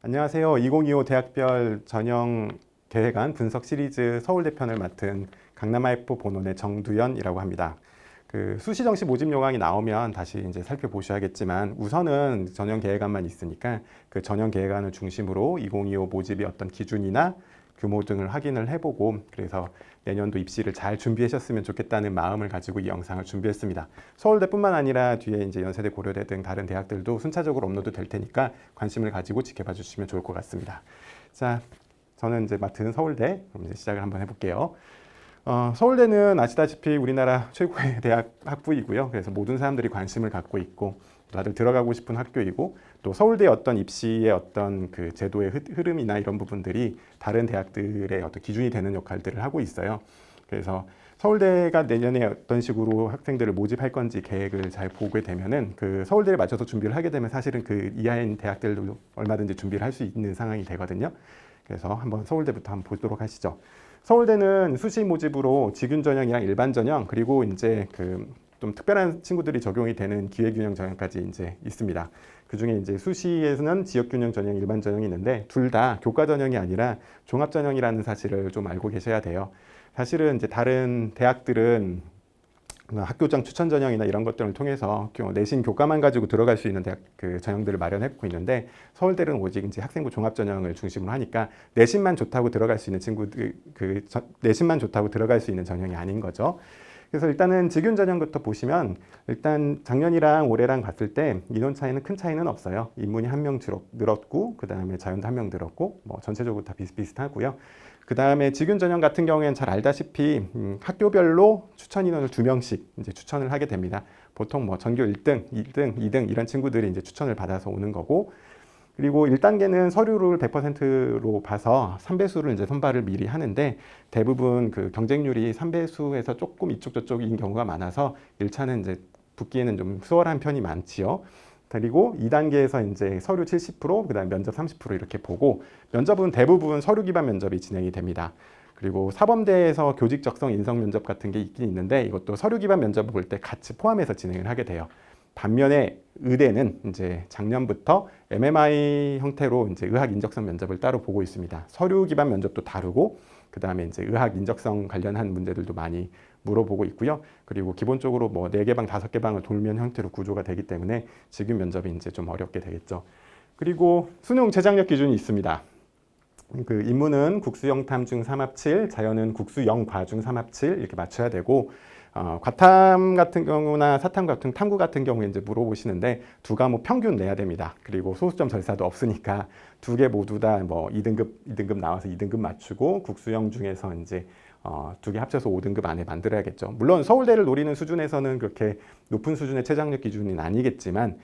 안녕하세요. 2025 대학별 전형 계획안 분석 시리즈 서울대 편을 맡은 강남IF 본원의 정두현이라고 합니다. 수시정시 모집 요강이 나오면 다시 이제 살펴보셔야겠지만 우선은 전형 계획안만 있으니까 그 전형 계획안을 중심으로 2025 모집의 어떤 기준이나 규모 등을 확인을 해보고 그래서 내년도 입시를 잘 준비하셨으면 좋겠다는 마음을 가지고 이 영상을 준비했습니다. 서울대뿐만 아니라 뒤에 이제 연세대, 고려대 등 다른 대학들도 순차적으로 업로드 될 테니까 관심을 가지고 지켜봐 주시면 좋을 것 같습니다. 자, 저는 이제 맡은 서울대 그럼 이제 시작을 한번 해볼게요. 서울대는 아시다시피 우리나라 최고의 대학 학부이고요. 그래서 모든 사람들이 관심을 갖고 있고 다들 들어가고 싶은 학교이고 또 서울대의 어떤 입시의 어떤 그 제도의 흐름이나 이런 부분들이 다른 대학들의 어떤 기준이 되는 역할들을 하고 있어요. 그래서 서울대가 내년에 어떤 식으로 학생들을 모집할 건지 계획을 잘 보게 되면은 그 서울대를 맞춰서 준비를 하게 되면 사실은 그 이하인 대학들도 얼마든지 준비를 할 수 있는 상황이 되거든요. 그래서 한번 서울대부터 한번 보도록 하시죠. 서울대는 수시 모집으로 직윤 전형이랑 일반 전형 그리고 이제 좀 특별한 친구들이 적용이 되는 기회균형 전형까지 이제 있습니다. 그 중에 이제 수시에서는 지역균형 전형, 일반 전형이 있는데 둘 다 교과 전형이 아니라 종합 전형이라는 사실을 좀 알고 계셔야 돼요. 사실은 이제 다른 대학들은 학교장 추천 전형이나 이런 것들을 통해서 내신 교과만 가지고 들어갈 수 있는 대학 그 전형들을 마련해놓고 있는데 서울대는 오직 이제 학생부 종합 전형을 중심으로 하니까 내신만 좋다고 들어갈 수 있는 친구들 내신만 좋다고 들어갈 수 있는 전형이 아닌 거죠. 그래서 일단은 직윤 전형부터 보시면 일단 작년이랑 올해랑 봤을 때 인원 차이는 큰 차이는 없어요. 인문이 한 명 늘었고 그 다음에 자연도 한 명 늘었고 뭐 전체적으로 다 비슷비슷하고요. 그 다음에 직윤 전형 같은 경우에는 잘 알다시피 학교별로 추천 인원을 2명씩 이제 추천을 하게 됩니다. 보통 뭐 전교 1등, 2등, 2등 이런 친구들이 이제 추천을 받아서 오는 거고 그리고 1단계는 서류를 100%로 봐서 3배수를 이제 선발을 미리 하는데 대부분 그 경쟁률이 3배수에서 조금 이쪽 저쪽인 경우가 많아서 1차는 이제 붙기에는 좀 수월한 편이 많지요. 그리고 2단계에서 이제 서류 70%, 그다음에 면접 30% 이렇게 보고 면접은 대부분 서류 기반 면접이 진행이 됩니다. 그리고 사범대에서 교직 적성 인성 면접 같은 게 있긴 있는데 이것도 서류 기반 면접을 볼 때 같이 포함해서 진행을 하게 돼요. 반면에 의대는 이제 작년부터 MMI 형태로 이제 의학 인적성 면접을 따로 보고 있습니다. 서류 기반 면접도 다르고 그 다음에 이제 의학 인적성 관련한 문제들도 많이 물어보고 있고요. 그리고 기본적으로 뭐 4개 방, 5개 방을 돌면 형태로 구조가 되기 때문에 직윤 면접이 이제 좀 어렵게 되겠죠. 그리고 수능 재작력 기준이 있습니다. 그 인문은 국수 영탐 중 3합7, 자연은 국수 영과 중 3합7 이렇게 맞춰야 되고 과탐 같은 경우나 사탐 같은 탐구 같은 경우에 이제 물어보시는데 두 과목 평균 내야 됩니다. 그리고 소수점 절차도 없으니까 두 개 모두 다 뭐 2등급 나와서 2등급 맞추고 국수형 중에서 이제 두 개 합쳐서 5등급 안에 만들어야겠죠. 물론 서울대를 노리는 수준에서는 그렇게 높은 수준의 최장력 기준은 아니겠지만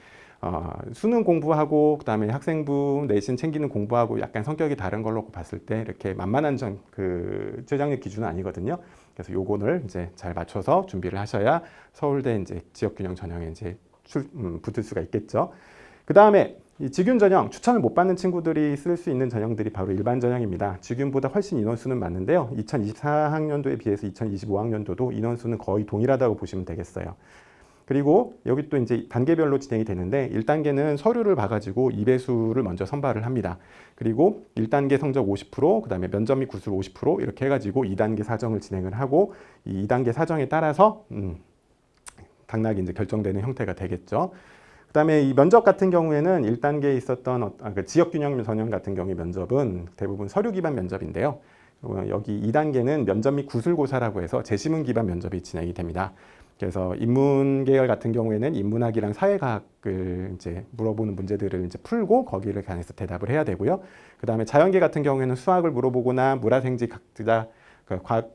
수능 공부하고 그다음에 학생부 내신 챙기는 공부하고 약간 성격이 다른 걸로 봤을 때 이렇게 만만한 그 최장력 기준은 아니거든요. 그래서 요거를 이제 잘 맞춰서 준비를 하셔야 서울대 이제 지역균형 전형에 이제 붙을 수가 있겠죠. 그 다음에 이 직윤 전형 추천을 못 받는 친구들이 쓸 수 있는 전형들이 바로 일반 전형입니다. 직윤보다 훨씬 인원수는 많은데요. 2024학년도에 비해서 2025학년도도 인원수는 거의 동일하다고 보시면 되겠어요. 그리고 여기 또 이제 단계별로 진행이 되는데 1단계는 서류를 봐가지고 2배수를 먼저 선발을 합니다. 그리고 1단계 성적 50%, 그 다음에 면접 및 구술 50% 이렇게 해가지고 2단계 사정을 진행을 하고 이 2단계 사정에 따라서 당락이 이제 결정되는 형태가 되겠죠. 그 다음에 이 면접 같은 경우에는 1단계에 있었던 지역균형 전형 같은 경우에 면접은 대부분 서류 기반 면접인데요. 여기 2단계는 면접 및 구술고사라고 해서 제시문 기반 면접이 진행이 됩니다. 그래서 인문 계열 같은 경우에는 인문학이랑 사회과학을 이제 물어보는 문제들을 이제 풀고 거기를 관해서 대답을 해야 되고요. 그 다음에 자연계 같은 경우에는 수학을 물어보거나 물화생지 각자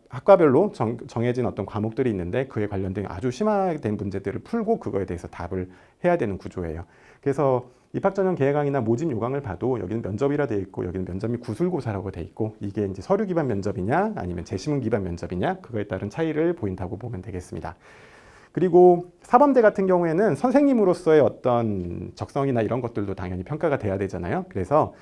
학과별로 정해진 어떤 과목들이 있는데 그에 관련된 아주 심화된 문제들을 풀고 그거에 대해서 답을 해야 되는 구조예요. 그래서 입학전형 계획안이나 모집 요강을 봐도 여기는 면접이라 돼 있고 여기는 면접 및 구술고사라고 돼 있고 이게 이제 서류 기반 면접이냐 아니면 제시문 기반 면접이냐 그거에 따른 차이를 보인다고 보면 되겠습니다. 그리고 사범대 같은 경우에는 선생님으로서의 어떤 적성이나 이런 것들도 당연히 평가가 돼야 되잖아요. 그래서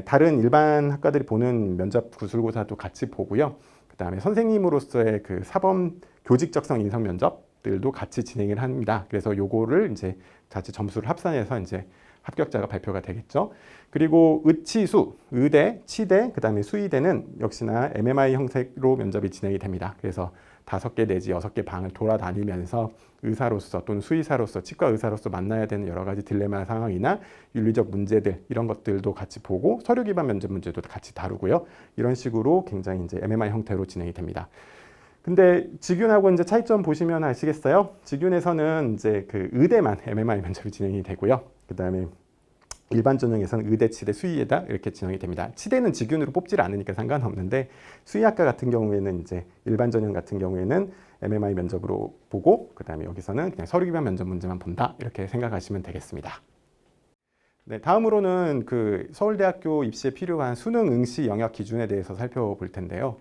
다른 일반 학과들이 보는 면접 구술고사도 같이 보고요. 그 다음에 선생님으로서의 그 사범 교직 적성 인성 면접들도 같이 진행을 합니다. 그래서 요거를 이제 자칫 점수를 합산해서 이제 합격자가 발표가 되겠죠. 그리고 의치수, 의대, 치대, 그다음에 수의대는 역시나 MMI 형태로 면접이 진행이 됩니다. 그래서 5개 내지 6개 방을 돌아다니면서 의사로서 또는 수의사로서 치과 의사로서 만나야 되는 여러 가지 딜레마 상황이나 윤리적 문제들 이런 것들도 같이 보고 서류 기반 면접 문제도 같이 다루고요. 이런 식으로 굉장히 이제 MMI 형태로 진행이 됩니다. 근데 직윤하고 이제 차이점 보시면 아시겠어요? 직윤에서는 이제 그 의대만 MMI 면접이 진행이 되고요. 그다음에 일반 전형에서는 의대, 치대, 수의에다 이렇게 진행이 됩니다. 치대는 직윤으로 뽑지를 않으니까 상관없는데 수의학과 같은 경우에는 이제 일반 전형 같은 경우에는 MMI 면접으로 보고 그다음에 여기서는 그냥 서류 기반 면접 문제만 본다 이렇게 생각하시면 되겠습니다. 네, 다음으로는 그 서울대학교 입시에 필요한 수능 응시 영역 기준에 대해서 살펴볼 텐데요.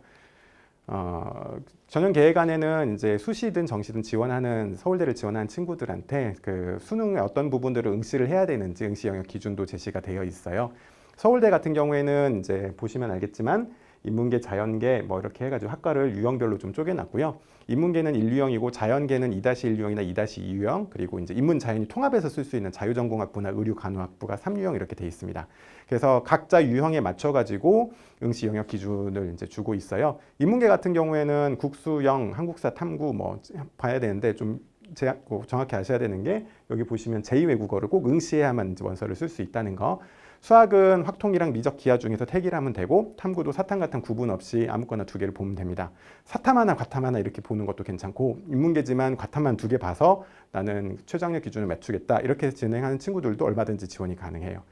전형 계획안에는 이제 수시든 정시든 지원하는 서울대를 지원하는 친구들한테 그 수능의 어떤 부분들을 응시를 해야 되는지 응시 영역 기준도 제시가 되어 있어요. 서울대 같은 경우에는 이제 보시면 알겠지만 인문계, 자연계 뭐 이렇게 해가지고 학과를 유형별로 좀 쪼개놨고요. 인문계는 1유형이고 자연계는 2-1유형이나 2-2유형 그리고 이제 인문 자연이 통합해서 쓸 수 있는 자유전공학부나 의료간호학부가 3유형 이렇게 돼 있습니다. 그래서 각자 유형에 맞춰가지고 응시 영역 기준을 이제 주고 있어요. 인문계 같은 경우에는 국수영, 한국사, 탐구 뭐 봐야 되는데 좀 정확히 아셔야 되는 게 여기 보시면 제2외국어를 꼭 응시해야만 이제 원서를 쓸 수 있다는 거. 수학은 확통이랑 미적 기하 중에서 택일 하면 되고 탐구도 사탐 가탐 구분 없이 아무거나 2개를 보면 됩니다. 사탐 하나 과탐 하나 이렇게 보는 것도 괜찮고 인문계지만 과탐만 2개 봐서 나는 최저학력 기준을 맞추겠다 이렇게 진행하는 친구들도 얼마든지 지원이 가능해요.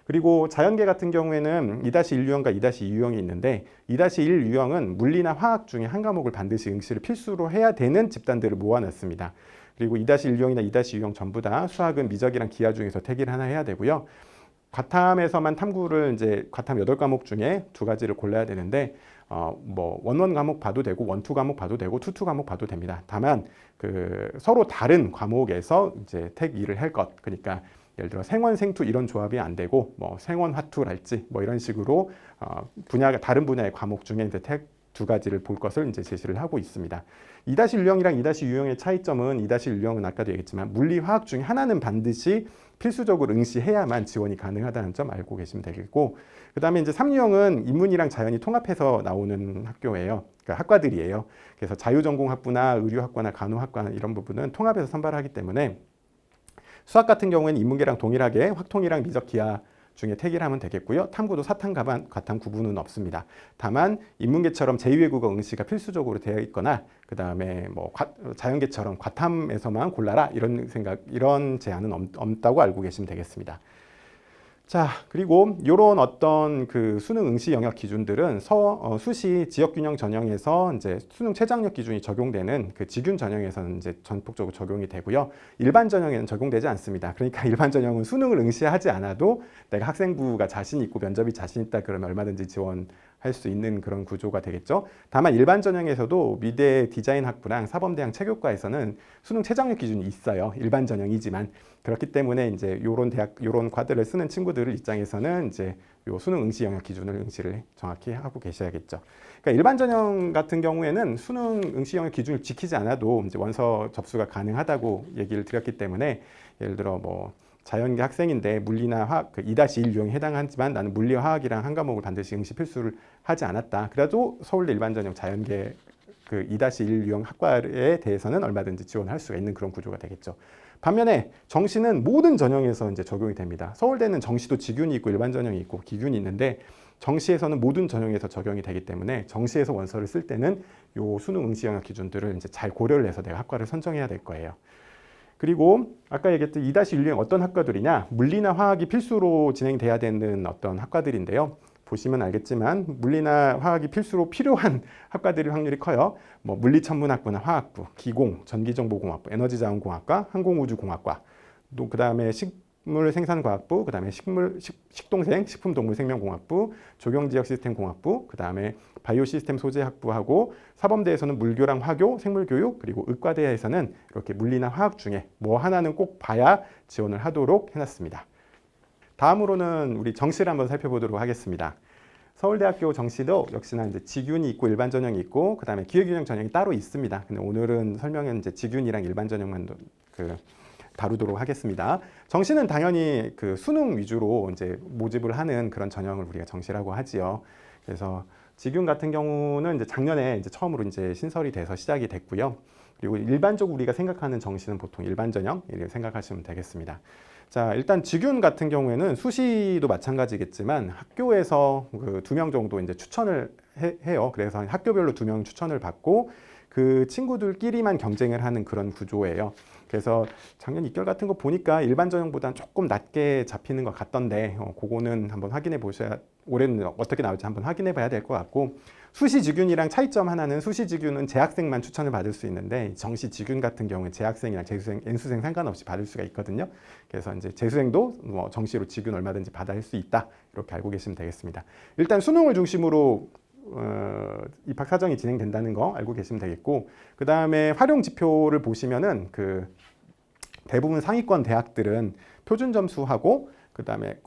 그리고 자연계 같은 경우에는 2-1유형과 2-2유형이 있는데 2-1유형은 물리나 화학 중에 한 과목을 반드시 응시를 필수로 해야 되는 집단들을 모아놨습니다. 그리고 2-1유형이나 2-2유형 전부 다 수학은 미적이랑 기하 중에서 택일 하나 해야 되고요. 과탐에서만 탐구를 이제 과탐 8과목 중에 2가지를 골라야 되는데 뭐 원원 과목 봐도 되고 원투 과목 봐도 되고 투투 과목 봐도 됩니다. 다만 그 서로 다른 과목에서 이제 택 2를 할 것. 그러니까 예를 들어 생원, 생투 이런 조합이 안 되고 뭐 생원, 화투랄지 뭐 이런 식으로 분야가 다른 분야의 과목 중에 이제 택 2가지를 볼 것을 이제 제시를 하고 있습니다. 2-1유형이랑 2-2유형의 차이점은 2-1유형은 아까도 얘기했지만 물리, 화학 중에 하나는 반드시 필수적으로 응시해야만 지원이 가능하다는 점 알고 계시면 되겠고 그 다음에 이제 3유형은 인문이랑 자연이 통합해서 나오는 학교예요. 그러니까 학과들이에요. 그래서 자유전공학부나 의료학과나 간호학과나 이런 부분은 통합해서 선발하기 때문에 수학 같은 경우에는 인문계랑 동일하게 확통이랑 미적 기하 중에 택일 하면 되겠고요. 탐구도 사탐, 과탐 구분은 없습니다. 다만 인문계처럼 제2외국어 응시가 필수적으로 되어 있거나 그 다음에 뭐 자연계처럼 과탐에서만 골라라 이런 제한은 없다고 알고 계시면 되겠습니다. 자, 그리고 이런 어떤 그 수능 응시 영역 기준들은 수시 지역균형 전형에서 이제 수능 최저학력 기준이 적용되는 그 직윤 전형에서는 이제 전폭적으로 적용이 되고요. 일반 전형에는 적용되지 않습니다. 그러니까 일반 전형은 수능을 응시하지 않아도 내가 학생부가 자신 있고 면접이 자신 있다 그러면 얼마든지 지원할 수 있는 그런 구조가 되겠죠. 다만 일반 전형에서도 미대 디자인 학부랑 사범대학 체교과에서는 수능 최저학력 기준이 있어요. 일반 전형이지만 그렇기 때문에 이제 요런 과들을 쓰는 친구들 입장에서는 이제 요 수능 응시 영역 기준을 응시를 정확히 하고 계셔야겠죠. 그러니까 일반 전형 같은 경우에는 수능 응시 영역 기준을 지키지 않아도 이제 원서 접수가 가능하다고 얘기를 드렸기 때문에 예를 들어 뭐 자연계 학생인데 물리나 화학 2-1 유형에 해당하지만 나는 물리와 화학이랑 한 과목을 반드시 응시 필수를 하지 않았다. 그래도 서울대 일반 전형 자연계 그 2-1 유형 학과에 대해서는 얼마든지 지원할 수가 있는 그런 구조가 되겠죠. 반면에 정시는 모든 전형에서 이제 적용이 됩니다. 서울대는 정시도 직윤이 있고 일반 전형이 있고 기균이 있는데 정시에서는 모든 전형에서 적용이 되기 때문에 정시에서 원서를 쓸 때는 요 수능 응시 영역 기준들을 이제 잘 고려를 해서 내가 학과를 선정해야 될 거예요. 그리고 아까 얘기했던 2-1 유형 어떤 학과들이냐, 물리나 화학이 필수로 진행돼야 되는 어떤 학과들인데요. 보시면 알겠지만 물리나 화학이 필수로 필요한 학과들의 확률이 커요. 뭐 물리천문학부나 화학부, 기공, 전기정보공학부, 에너지자원공학과, 항공우주공학과, 또 그다음에 식물생산과학부, 그다음에 식동생, 식품동물생명공학부, 조경지역시스템공학부, 그다음에 바이오시스템 소재학부하고 사범대에서는 물교랑 화교, 생물교육, 그리고 의과대에서는 이렇게 물리나 화학 중에 뭐 하나는 꼭 봐야 지원을 하도록 해놨습니다. 다음으로는 우리 정시를 한번 살펴보도록 하겠습니다. 서울대학교 정시도 역시나 이제 직윤이 있고 일반 전형이 있고 그다음에 기회균형 전형이 따로 있습니다. 근데 오늘은 설명은 이제 직윤이랑 일반 전형만 다루도록 하겠습니다. 정시는 당연히 그 수능 위주로 이제 모집을 하는 그런 전형을 우리가 정시라고 하지요. 그래서 직윤 같은 경우는 이제 작년에 이제 처음으로 이제 신설이 돼서 시작이 됐고요. 그리고 일반적으로 우리가 생각하는 정시는 보통 일반 전형 이렇게 생각하시면 되겠습니다. 자, 일단 직윤 같은 경우에는 수시도 마찬가지겠지만 학교에서 그 2명 정도 이제 추천을 해요. 그래서 학교별로 2명 추천을 받고 그 친구들끼리만 경쟁을 하는 그런 구조예요. 그래서 작년 입결 같은 거 보니까 일반 전형보다는 조금 낮게 잡히는 것 같던데 그거는 한번 확인해 보셔야, 올해는 어떻게 나올지 한번 확인해 봐야 될 것 같고, 수시 직윤이랑 차이점 하나는 수시 직윤은 재학생만 추천을 받을 수 있는데 정시 직윤 같은 경우는 재학생이랑 재수생, N수생 상관없이 받을 수가 있거든요. 그래서 이제 재수생도 뭐 정시로 직윤 얼마든지 받을 수 있다, 이렇게 알고 계시면 되겠습니다. 일단 수능을 중심으로 입학 사정이 진행된다는 거 알고 계시면 되겠고, 그 다음에 활용 지표를 보시면은 그 대부분 상위권 대학들은 표준 점수하고 그 다음에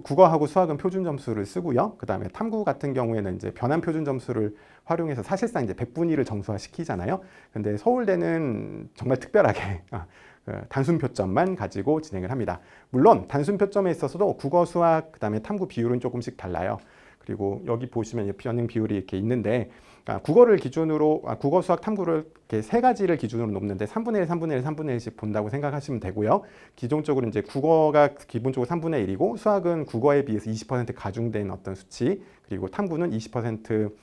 국어하고 수학은 표준 점수를 쓰고요. 그 다음에 탐구 같은 경우에는 이제 변환 표준 점수를 활용해서 사실상 이제 100분위 를 정수화 시키잖아요. 근데 서울대는 정말 특별하게 단순 표점만 가지고 진행을 합니다. 물론 단순 표점에 있어서도 국어, 수학, 그 다음에 탐구 비율은 조금씩 달라요. 그리고 여기 보시면 변형 비율이 이렇게 있는데, 국어를 기준으로 국어, 수학, 탐구를 이렇게 세 가지를 기준으로 놓는데 3분의 1, 3분의 1, 3분의 1씩 본다고 생각하시면 되고요. 기존적으로 이제 국어가 기본적으로 3분의 1이고 수학은 국어에 비해서 20% 가중된 어떤 수치, 그리고 탐구는 20%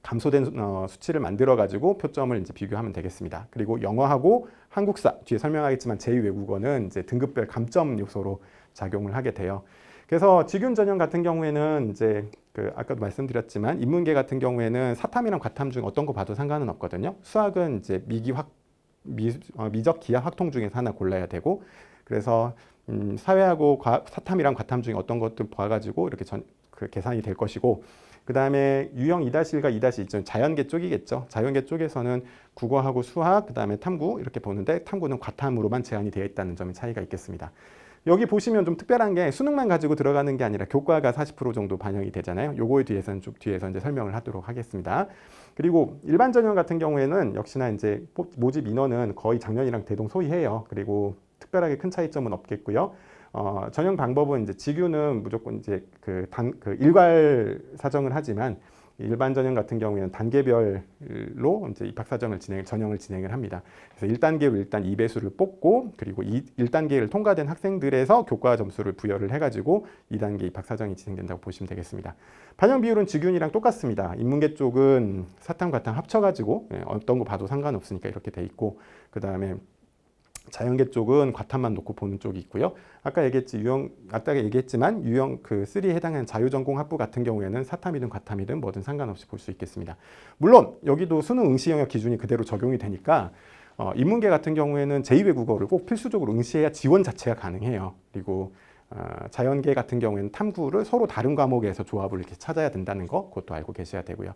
감소된 수치를 만들어 가지고 표점을 이제 비교하면 되겠습니다. 그리고 영어하고 한국사, 뒤에 설명하겠지만 제2외국어는 이제 등급별 감점 요소로 작용을 하게 돼요. 그래서 직윤 전형 같은 경우에는 이제 아까도 말씀드렸지만 인문계 같은 경우에는 사탐이랑 과탐 중 어떤 거 봐도 상관은 없거든요. 수학은 이제 미적 기하 확통 중에서 하나 골라야 되고, 그래서 사회하고 사탐이랑 과탐 중에 어떤 것들 봐가지고 이렇게 계산이 될 것이고, 그 다음에 유형 2-1과 2-2점 자연계 쪽이겠죠. 자연계 쪽에서는 국어하고 수학, 그 다음에 탐구 이렇게 보는데 탐구는 과탐으로만 제한이 되어 있다는 점의 차이가 있겠습니다. 여기 보시면 좀 특별한 게 수능만 가지고 들어가는 게 아니라 교과가 40% 정도 반영이 되잖아요. 요거에 대해서는 좀 뒤에서 이제 설명을 하도록 하겠습니다. 그리고 일반 전형 같은 경우에는 역시나 이제 모집 인원은 거의 작년이랑 대동소이해요. 그리고 특별하게 큰 차이점은 없겠고요. 전형 방법은 이제 직윤은 무조건 이제 일괄 사정을 하지만 일반 전형 같은 경우에는 단계별로 이제 입학 사정을 전형을 진행을 합니다. 그래서 1단계로 일단 2배수를 뽑고, 그리고 1단계를 통과된 학생들에서 교과 점수를 부여를 해가지고 2단계 입학 사정이 진행된다고 보시면 되겠습니다. 반영 비율은 직윤이랑 똑같습니다. 인문계 쪽은 사탐, 과탐 합쳐가지고 어떤 거 봐도 상관없으니까 이렇게 돼 있고, 그 다음에 자연계 쪽은 과탐만 놓고 보는 쪽이 있고요. 아까 얘기했지만 유형 3에 해당하는 자유전공 학부 같은 경우에는 사탐이든 과탐이든 뭐든 상관없이 볼 수 있겠습니다. 물론 여기도 수능 응시 영역 기준이 그대로 적용이 되니까 인문계 같은 경우에는 제2외국어를 꼭 필수적으로 응시해야 지원 자체가 가능해요. 그리고 자연계 같은 경우에는 탐구를 서로 다른 과목에서 조합을 이렇게 찾아야 된다는 거, 그것도 알고 계셔야 되고요.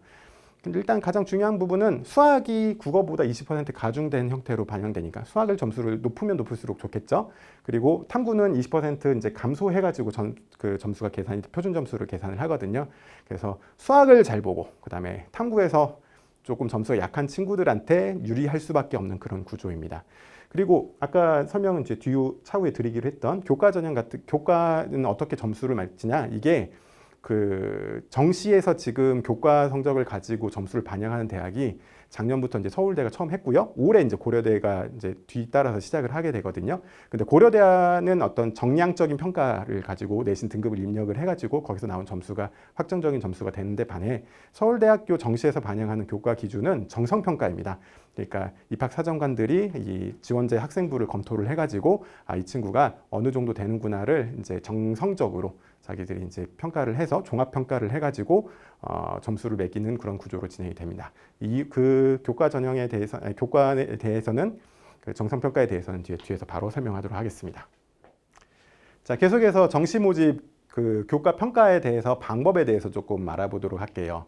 근데 일단 가장 중요한 부분은 수학이 국어보다 20% 가중된 형태로 반영되니까 수학을 점수를 높으면 높을수록 좋겠죠. 그리고 탐구는 20% 이제 감소해가지고 점수가 표준 점수를 계산을 하거든요. 그래서 수학을 잘 보고 그다음에 탐구에서 조금 점수가 약한 친구들한테 유리할 수밖에 없는 그런 구조입니다. 그리고 아까 설명은 이제 차후에 드리기로 했던 교과 전형 같은, 교과는 어떻게 점수를 맞추냐, 이게 정시에서 지금 교과 성적을 가지고 점수를 반영하는 대학이 작년부터 이제 서울대가 처음 했고요. 올해 이제 고려대가 이제 뒤따라서 시작을 하게 되거든요. 근데 고려대는 어떤 정량적인 평가를 가지고 내신 등급을 입력을 해가지고 거기서 나온 점수가 확정적인 점수가 되는데 반해 서울대학교 정시에서 반영하는 교과 기준은 정성평가입니다. 그러니까 입학사정관들이 이 지원자 학생부를 검토를 해가지고 이 친구가 어느 정도 되는구나를 이제 정성적으로 자기들이 이제 평가를 해서 종합 평가를 해가지고 점수를 매기는 그런 구조로 진행이 됩니다. 교과 전형에 대해서, 교과에 대해서는 정성 평가에 대해서는 뒤에서 바로 설명하도록 하겠습니다. 자, 계속해서 정시 모집 교과 평가에 대해서 방법에 대해서 조금 알아보도록 할게요.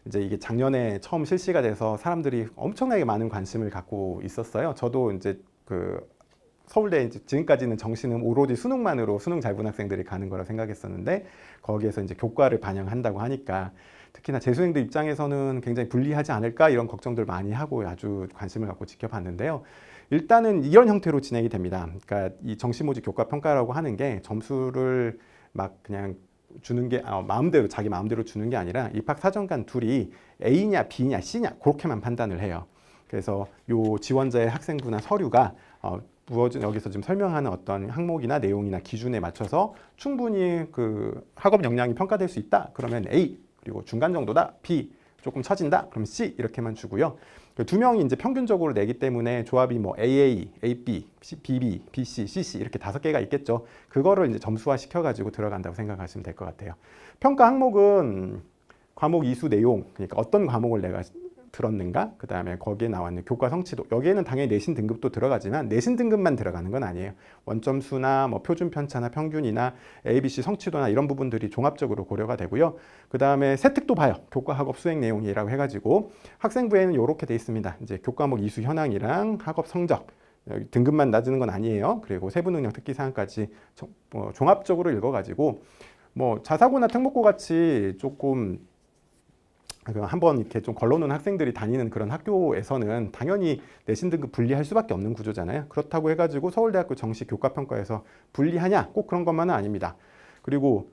이제 이게 작년에 처음 실시가 돼서 사람들이 엄청나게 많은 관심을 갖고 있었어요. 저도 이제 서울대 이제 지금까지는 정시는 오로지 수능만으로 수능 잘 본 학생들이 가는 거라 생각했었는데, 거기에서 이제 교과를 반영한다고 하니까 특히나 재수생들 입장에서는 굉장히 불리하지 않을까 이런 걱정들 많이 하고 아주 관심을 갖고 지켜봤는데요. 일단은 이런 형태로 진행이 됩니다. 그러니까 이 정시모집 교과평가라고 하는 게 점수를 막 그냥 주는 게 마음대로 자기 마음대로 주는 게 아니라 입학사정관 둘이 A냐 B냐 C냐 그렇게만 판단을 해요. 그래서 요 지원자의 학생부나 서류가 부어진 여기서 지금 설명하는 어떤 항목이나 내용이나 기준에 맞춰서 충분히 그 학업 역량이 평가될 수 있다. 그러면 A, 그리고 중간 정도다. B, 조금 처진다. 그러면 C 이렇게만 주고요. 두 명이 이제 평균적으로 내기 때문에 조합이 뭐 AA, AB, BB, BC, CC 이렇게 5개가 있겠죠. 그거를 이제 점수화 시켜가지고 들어간다고 생각하시면 될 것 같아요. 평가 항목은 과목 이수 내용, 그러니까 어떤 과목을 내가 들었는가? 그 다음에 거기에 나왔는 교과 성취도. 여기에는 당연히 내신 등급도 들어가지만 내신 등급만 들어가는 건 아니에요. 원점수나 뭐 표준 편차나 평균이나 ABC 성취도나 이런 부분들이 종합적으로 고려가 되고요. 그 다음에 세특도 봐요. 교과 학업 수행 내용이라고 해가지고 학생부에는 이렇게 돼 있습니다. 이제 교과목 이수 현황이랑 학업 성적. 등급만 낮은 건 아니에요. 그리고 세부 능력 특기 사항까지 종합적으로 읽어가지고 뭐 자사고나 특목고 같이 조금 한번 이렇게 좀 걸러놓은 학생들이 다니는 그런 학교에서는 당연히 내신 등급 분리할 수밖에 없는 구조잖아요. 그렇다고 해가지고 서울대학교 정시 교과평가에서 분리하냐? 꼭 그런 것만은 아닙니다. 그리고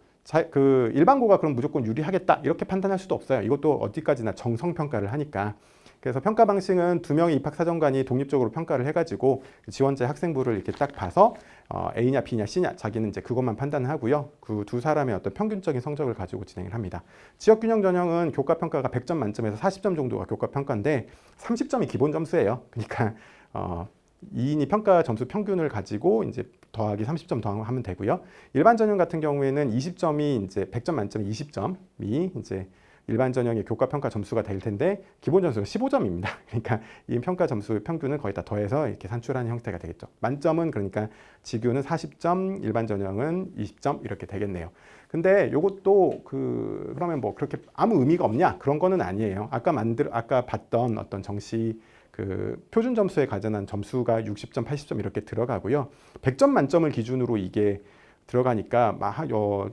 그 일반고가 그럼 무조건 유리하겠다 이렇게 판단할 수도 없어요. 이것도 어디까지나 정성평가를 하니까. 그래서 평가 방식은 2명의 입학사정관이 독립적으로 평가를 해가지고 지원자 학생부를 이렇게 딱 봐서 A냐 B냐 C냐 자기는 이제 그것만 판단하고요. 그 두 사람의 어떤 평균적인 성적을 가지고 진행을 합니다. 지역균형 전형은 교과평가가 100점 만점에서 40점 정도가 교과평가인데 30점이 기본 점수예요. 그러니까 2인이 평가 점수 평균을 가지고 이제 더하기 30점 더하면 되고요. 일반 전형 같은 경우에는 20점이 이제 100점 만점에 20점이 이제 일반 전형의 교과 평가 점수가 될 텐데 기본 점수가 15점입니다. 그러니까 이 평가 점수 평균을 거의 다 더해서 이렇게 산출하는 형태가 되겠죠. 만점은 그러니까 지규는 40점, 일반 전형은 20점 이렇게 되겠네요. 근데 이것도 그러면 뭐 그렇게 아무 의미가 없냐? 그런 거는 아니에요. 아까 봤던 어떤 정시 그 표준 점수에 가져난 점수가 60점, 80점 이렇게 들어가고요. 100점 만점을 기준으로 이게 들어가니까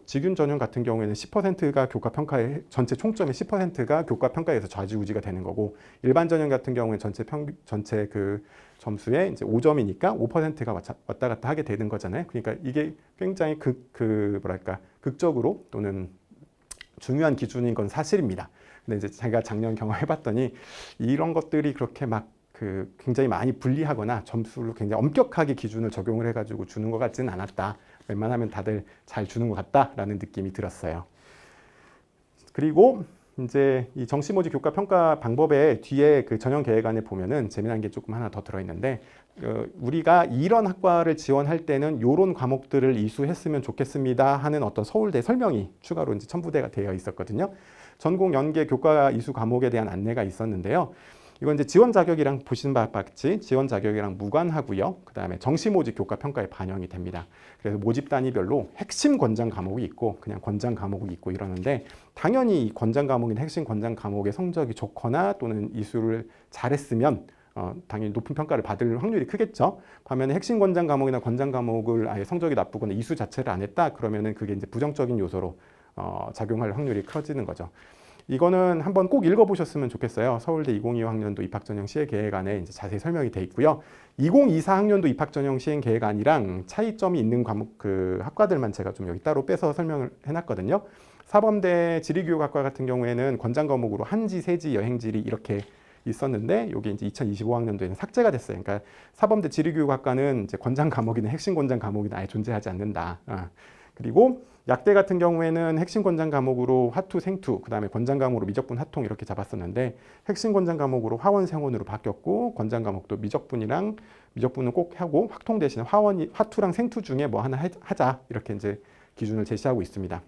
직윤 전형 같은 경우에는 10%가 교과평가의 전체 총점의 10%가 교과평가에서 좌지우지가 되는 거고 일반 전형 같은 경우에 전체 그 점수에 이제 5점이니까 5%가 왔다 갔다 하게 되는 거잖아요. 그러니까 이게 굉장히 뭐랄까 극적으로 또는 중요한 기준인 건 사실입니다. 근데 이제 제가 작년 경험해봤더니 이런 것들이 그렇게 막 굉장히 많이 불리하거나 점수를 굉장히 엄격하게 기준을 적용을 해가지고 주는 것 같지는 않았다. 웬만하면 다들 잘 주는 것 같다라는 느낌이 들었어요. 그리고 이제 이 정시모집 교과 평가 방법의 뒤에 그 전형 계획안에 보면은 재미난 게 조금 하나 더 들어있는데 우리가 이런 학과를 지원할 때는 이런 과목들을 이수했으면 좋겠습니다 하는 어떤 서울대 설명이 추가로 이제 첨부가 되어 있었거든요. 전공 연계 교과 이수 과목에 대한 안내가 있었는데요. 이건 이제 지원 자격이랑 보시는 바와 같이 지원 자격이랑 무관하고요. 그 다음에 정시 모집 교과 평가에 반영이 됩니다. 그래서 모집 단위별로 핵심 권장 과목이 있고 그냥 권장 과목이 있고 이러는데 당연히 이 권장 과목이나 핵심 권장 과목의 성적이 좋거나 또는 이수를 잘했으면 당연히 높은 평가를 받을 확률이 크겠죠. 반면에 핵심 권장 과목이나 권장 과목을 아예 성적이 나쁘거나 이수 자체를 안 했다 그러면은 그게 이제 부정적인 요소로 작용할 확률이 커지는 거죠. 이거는 한번 꼭 읽어보셨으면 좋겠어요. 서울대 2025학년도 입학전형 시행계획안에 이제 자세히 설명이 돼 있고요. 2024학년도 입학전형 시행계획안이랑 차이점이 있는 과목 학과들만 제가 좀 여기 따로 빼서 설명을 해놨거든요. 사범대 지리교육학과 같은 경우에는 권장 과목으로 한지, 세지, 여행지리 이렇게 있었는데 여기 이제 2025학년도에는 삭제가 됐어요. 그러니까 사범대 지리교육학과는 이제 권장 과목이나 핵심 권장 과목이 아예 존재하지 않는다. 그리고 약대 같은 경우에는 핵심 권장 과목으로 화투, 생투, 그 다음에 권장 과목으로 미적분, 화통 이렇게 잡았었는데 핵심 권장 과목으로 화원, 생원으로 바뀌었고 권장 과목도 미적분은 꼭 하고 확통 대신에 화투랑 생투 중에 뭐 하나 하자 이렇게 이제 기준을 제시하고 있습니다.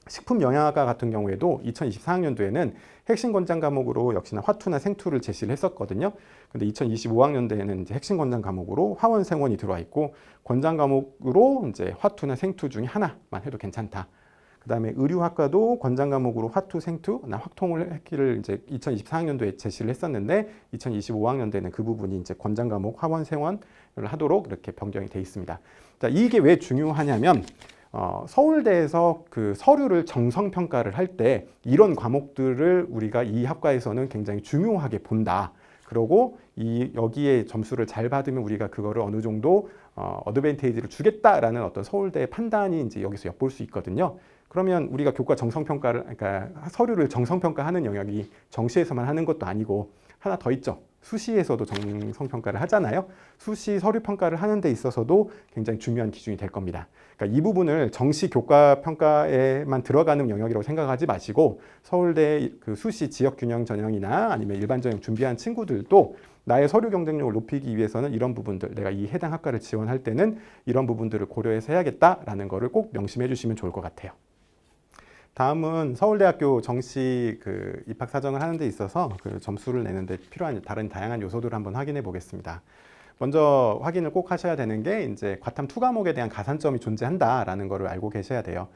식품 영양학과 같은 경우에도 2024학년도에는 핵심 권장 과목으로 역시나 화투나 생투를 제시를 했었거든요. 근데 2025학년도에는 이제 핵심 권장 과목으로 화원, 생원이 들어와 있고 권장 과목으로 이제 화투나 생투 중에 하나만 해도 괜찮다. 그다음에 의류학과도 권장 과목으로 화투, 생투나 확통을 했기를 이제 2024학년도에 제시를 했었는데 2025학년도에는 그 부분이 이제 권장 과목 화원, 생원을 하도록 이렇게 변경이 돼 있습니다. 자, 이게 왜 중요하냐면 서울대에서 그 서류를 정성 평가를 할 때 이런 과목들을 우리가 이 학과에서는 굉장히 중요하게 본다. 그러고 여기에 점수를 잘 받으면 우리가 그거를 어느 정도 어드밴테이지를 주겠다라는 어떤 서울대의 판단이 이제 여기서 엿볼 수 있거든요. 그러면 우리가 교과 정성평가를, 그러니까 서류를 정성평가하는 영역이 정시에서만 하는 것도 아니고 하나 더 있죠. 수시에서도 정성평가를 하잖아요. 수시 서류평가를 하는 데 있어서도 굉장히 중요한 기준이 될 겁니다. 그러니까 이 부분을 정시 교과평가에만 들어가는 영역이라고 생각하지 마시고 서울대 그 수시 지역균형 전형이나 아니면 일반 전형 준비한 친구들도 나의 서류 경쟁력을 높이기 위해서는 이런 부분들, 내가 이 해당 학과를 지원할 때는 이런 부분들을 고려해서 해야겠다라는 거를 꼭 명심해 주시면 좋을 것 같아요. 다음은 서울대학교 정시 그 입학 사정을 하는 데 있어서 그 점수를 내는데 필요한 다른 다양한 요소들을 한번 확인해 보겠습니다. 먼저 확인을 꼭 하셔야 되는 게 이제 과탐 2과목에 대한 가산점이 존재한다라는 거를 알고 계셔야 돼요.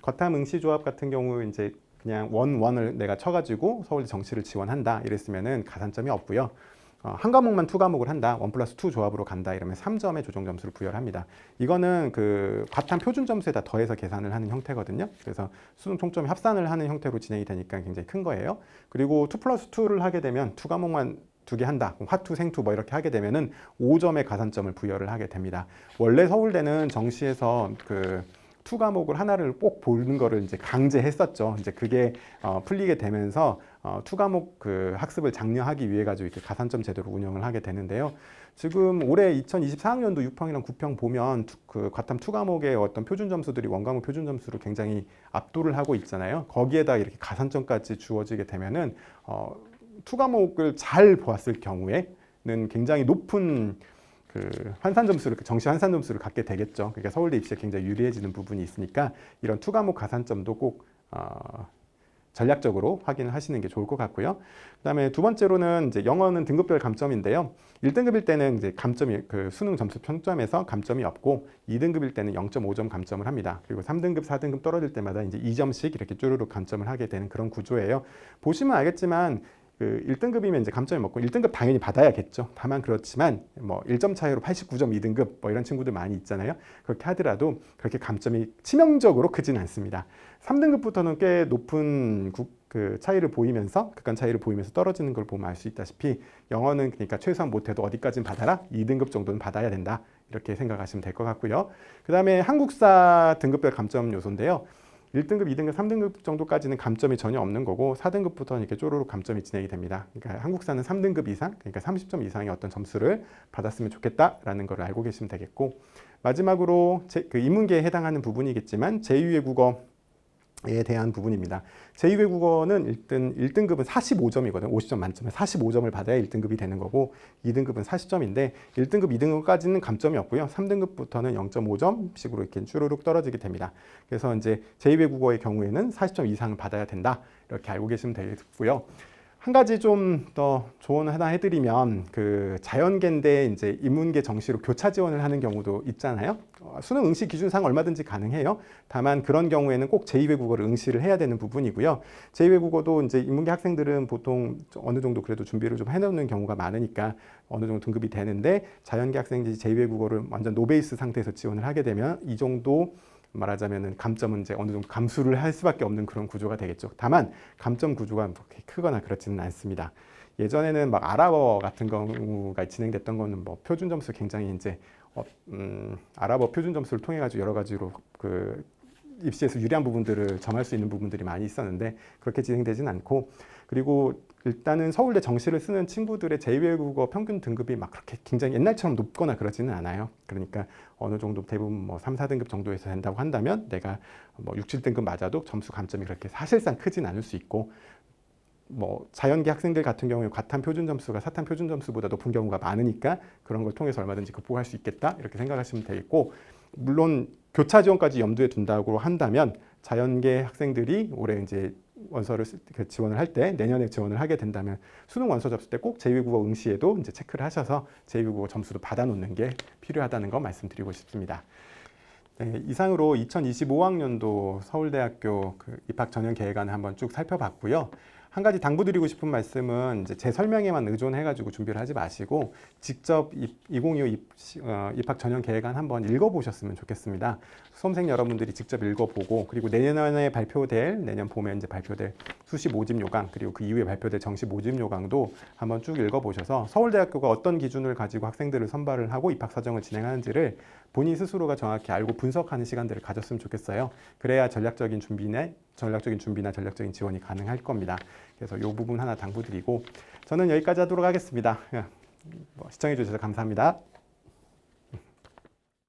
과탐 응시조합 같은 경우 이제 그냥 원을 내가 쳐가지고 서울대 정시를 지원한다 이랬으면은 가산점이 없고요. 한 과목만 2과목을 한다, 1+2 조합으로 간다 이러면 3점의 조정 점수를 부여를 합니다. 이거는 그 과탐 표준 점수에다 더해서 계산을 하는 형태거든요. 그래서 수능 총점 합산을 하는 형태로 진행이 되니까 굉장히 큰 거예요. 그리고 2+2를 하게 되면 2과목만 2개 한다, 화투, 생투 뭐 이렇게 하게 되면은 5점의 가산점을 부여를 하게 됩니다. 원래 서울대는 정시에서 그 2과목을 하나를 꼭 보는 거를 이제 강제했었죠. 이제 그게 풀리게 되면서 2과목 그 학습을 장려하기 위해 가지고 이렇게 가산점 제도로 운영을 하게 되는데요. 지금 올해 2024학년도 6평이랑 9평 보면 그 과탐 2과목의 어떤 표준 점수들이 원과목 표준 점수로 굉장히 압도를 하고 있잖아요. 거기에다 이렇게 가산점까지 주어지게 되면은 2과목을 잘 보았을 경우에는 굉장히 높은 그 환산 점수를, 정시 환산 점수를 갖게 되겠죠. 그러니까 서울대 입시에 굉장히 유리해지는 부분이 있으니까 이런 2과목 가산점도 꼭 전략적으로 확인을 하시는 게 좋을 것 같고요. 그다음에 두 번째로는 이제 영어는 등급별 감점인데요. 1등급일 때는 이제 감점이 그 수능 점수 평점에서 감점이 없고 2등급일 때는 0.5점 감점을 합니다. 그리고 3등급, 4등급 떨어질 때마다 이제 2점씩 이렇게 쭈루룩 감점을 하게 되는 그런 구조예요. 보시면 알겠지만 그 1등급이면 이제 감점이 먹고 1등급 당연히 받아야겠죠. 다만 그렇지만 뭐 1점 차이로 89점 2등급 뭐 이런 친구들 많이 있잖아요. 그렇게 하더라도 그렇게 감점이 치명적으로 크진 않습니다. 3등급부터는 꽤 높은 그 차이를 보이면서 극한 차이를 보이면서 떨어지는 걸 보면 알 수 있다시피 영어는 그러니까 최소한 못해도 어디까지는 받아라, 2등급 정도는 받아야 된다 이렇게 생각하시면 될 것 같고요. 그 다음에 한국사 등급별 감점 요소인데요. 1등급, 2등급, 3등급 정도까지는 감점이 전혀 없는 거고 4등급부터는 이렇게 쪼로록 감점이 진행이 됩니다. 그러니까 한국사는 3등급 이상, 그러니까 30점 이상의 어떤 점수를 받았으면 좋겠다라는 걸 알고 계시면 되겠고, 마지막으로 그 인문계에 해당하는 부분이겠지만 제2외국어 에 대한 부분입니다. 제2외국어는 1등급은 45점이거든요. 50점 만점에 45점을 받아야 1등급이 되는 거고 2등급은 40점인데 1등급, 2등급까지는 감점이 없고요. 3등급부터는 0.5점씩으로 이렇게 쭈루룩 떨어지게 됩니다. 그래서 이제 제2외국어의 경우에는 40점 이상을 받아야 된다. 이렇게 알고 계시면 되겠고요. 한 가지 좀 더 조언을 하나 해드리면 그 자연계인데 이제 인문계 정시로 교차 지원을 하는 경우도 있잖아요. 수능 응시 기준상 얼마든지 가능해요. 다만 그런 경우에는 꼭 제2외국어를 응시를 해야 되는 부분이고요. 제2외국어도 이제 인문계 학생들은 보통 어느 정도 그래도 준비를 좀 해놓는 경우가 많으니까 어느 정도 등급이 되는데 자연계 학생들이 제2외국어를 완전 노베이스 상태에서 지원을 하게 되면 이 정도 말하자면은 감점은 이제 어느 정도 감수를 할 수밖에 없는 그런 구조가 되겠죠. 다만 감점 구조가 그렇게 크거나 그렇지는 않습니다. 예전에는 막 아랍어 같은 경우가 진행됐던 거는 뭐 표준 점수 굉장히 이제 아랍어 표준 점수를 통해 가지고 여러 가지로 그 입시에서 유리한 부분들을 점할 수 있는 부분들이 많이 있었는데 그렇게 진행되진 않고, 그리고 일단은 서울대 정시를 쓰는 친구들의 제2외국어 평균 등급이 막 그렇게 굉장히 옛날처럼 높거나 그러지는 않아요. 그러니까 어느 정도 대부분 뭐 3, 4등급 정도에서 된다고 한다면 내가 뭐 6, 7등급 맞아도 점수 감점이 그렇게 사실상 크진 않을 수 있고, 뭐 자연계 학생들 같은 경우에 과탐 표준 점수가 사탐 표준 점수보다 높은 경우가 많으니까 그런 걸 통해서 얼마든지 극복할 수 있겠다 이렇게 생각하시면 되겠고, 물론 교차 지원까지 염두에 둔다고 한다면 자연계 학생들이 올해 이제 원서를 지원을 할 때, 내년에 지원을 하게 된다면 수능 원서 접수 때 꼭 제2외국어 응시에도 이제 체크를 하셔서 제2외국어 점수도 받아놓는 게 필요하다는 거 말씀드리고 싶습니다. 네, 이상으로 2025학년도 서울대학교 그 입학 전형 계획안을 한번 쭉 살펴봤고요. 한 가지 당부드리고 싶은 말씀은 이제 제 설명에만 의존해가지고 준비를 하지 마시고 직접 2025 입학 전형 계획안 한번 읽어보셨으면 좋겠습니다. 수험생 여러분들이 직접 읽어보고, 그리고 내년 봄에 이제 발표될 수시 모집 요강 그리고 그 이후에 발표될 정시 모집 요강도 한번 쭉 읽어보셔서 서울대학교가 어떤 기준을 가지고 학생들을 선발을 하고 입학 사정을 진행하는지를 본인 스스로가 정확히 알고 분석하는 시간들을 가졌으면 좋겠어요. 그래야 전략적인 준비나 전략적인 지원이 가능할 겁니다. 그래서 이 부분 하나 당부드리고 저는 여기까지 하도록 하겠습니다. 시청해 주셔서 감사합니다.